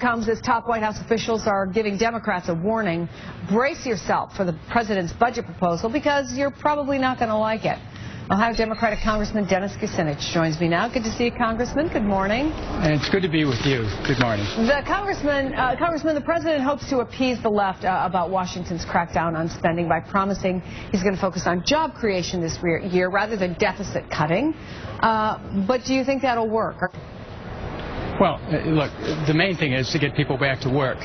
Comes as top White House officials are giving Democrats a warning. Brace yourself for the president's budget proposal because you're probably not going to like it. Ohio Democratic Congressman Dennis Kucinich joins me now. Good to see you, Congressman. Good morning. And it's good to be with you. Good morning. Congressman, the president hopes to appease the left about Washington's crackdown on spending by promising he's going to focus on job creation this year rather than deficit cutting. But do you think that'll work? Well, look, the main thing is to get people back to work.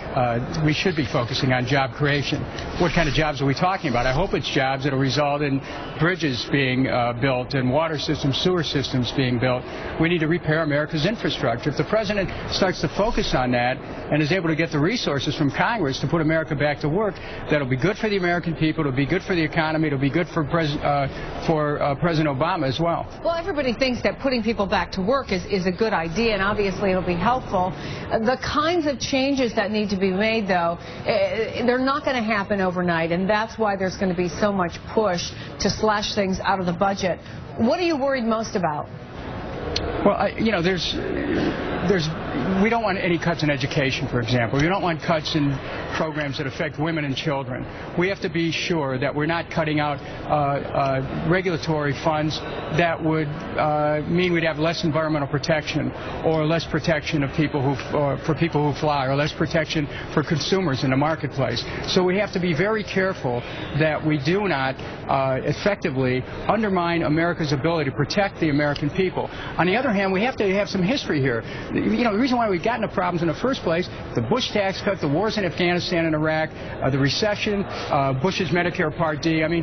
We should be focusing on job creation. What kind of jobs are we talking about? I hope it's jobs that will result in bridges being built and water systems, sewer systems being built. We need to repair America's infrastructure. If the president starts to focus on that and is able to get the resources from Congress to put America back to work, that'll be good for the American people, it'll be good for the economy, it'll be good for President Obama as well. Well, everybody thinks that putting people back to work is a good idea, and obviously it'll be helpful. The kinds of changes that need to be made, though, they're not going to happen overnight, and that's why there's going to be so much push to slash things out of the budget. What are you worried most about? Well, we don't want any cuts in education, for example. We don't want cuts in programs that affect women and children. We have to be sure that we're not cutting out regulatory funds that would mean we'd have less environmental protection or less protection of people for people who fly or less protection for consumers in the marketplace. So we have to be very careful that we do not effectively undermine America's ability to protect the American people. On the other hand, we have to have some history here. You know, the reason why we got into problems in the first place, the Bush tax cut, the wars in Afghanistan and Iraq, the recession, Bush's Medicare Part D. I mean,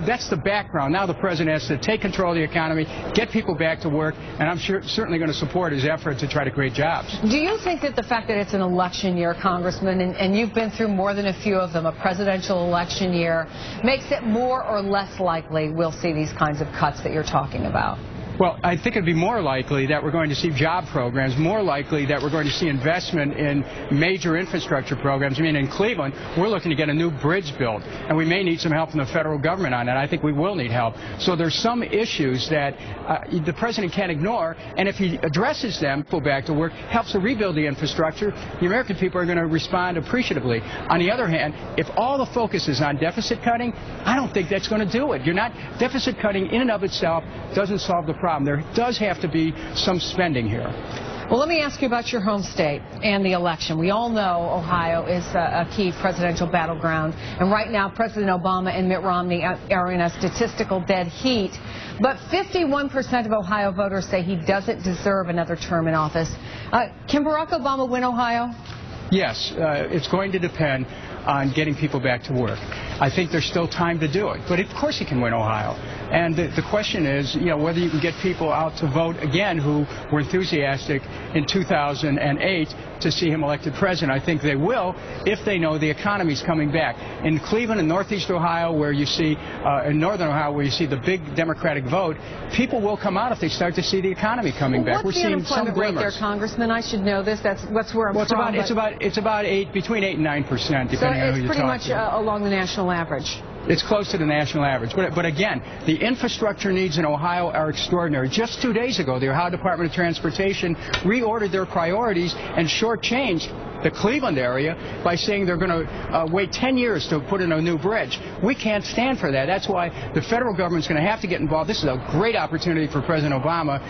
that's the background. Now the president has to take control of the economy, get people back to work, and I'm certainly going to support his effort to try to create jobs. Do you think that the fact that it's an election year, Congressman, and you've been through more than a few of them, a presidential election year, makes it more or less likely we'll see these kinds of cuts that you're talking about? Well, I think it'd be more likely that we're going to see job programs, more likely that we're going to see investment in major infrastructure programs. I mean, in Cleveland, we're looking to get a new bridge built, and we may need some help from the federal government on that. I think we will need help. So there's some issues that the president can't ignore, and if he addresses them, go back to work, helps to rebuild the infrastructure, the American people are going to respond appreciatively. On the other hand, if all the focus is on deficit cutting, I don't think that's going to do it. Deficit cutting in and of itself doesn't solve the problem. There does have to be some spending here. Well, let me ask you about your home state and the election. We all know Ohio is a key presidential battleground, and right now President Obama and Mitt Romney are in a statistical dead heat. But 51% of Ohio voters say he doesn't deserve another term in office. Can Barack Obama win Ohio? Yes, it's going to depend on getting people back to work. I think there's still time to do it, but of course he can win Ohio. And the question is, you know, whether you can get people out to vote again who were enthusiastic in 2008 to see him elected president. I think they will if they know the economy's coming back. In Cleveland and Northeast Ohio, where you see, in Northern Ohio, where you see the big Democratic vote, people will come out if they start to see the economy coming back. We're seeing some glimmers. Rate there, Congressman? I should know this. That's where I'm from. It's about between 8 and 9%, depending on who you're talking to. So it's pretty much along the national average. It's close to the national average. But again, the infrastructure needs in Ohio are extraordinary. Just 2 days ago, the Ohio Department of Transportation reordered their priorities and shortchanged the Cleveland area by saying they're going to wait 10 years to put in a new bridge. We can't stand for that. That's why the federal government's going to have to get involved. This is a great opportunity for President Obama,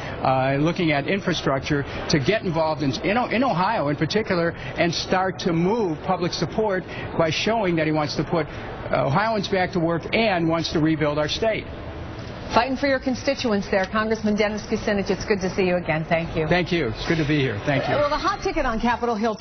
looking at infrastructure, to get involved in Ohio in particular and start to move public support by showing that he wants to put Ohioans back to work and wants to rebuild our state. Fighting for your constituents there, Congressman Dennis Kucinich. It's good to see you again. Thank you. Thank you. It's good to be here. Thank you. Well, the hot ticket on Capitol Hill,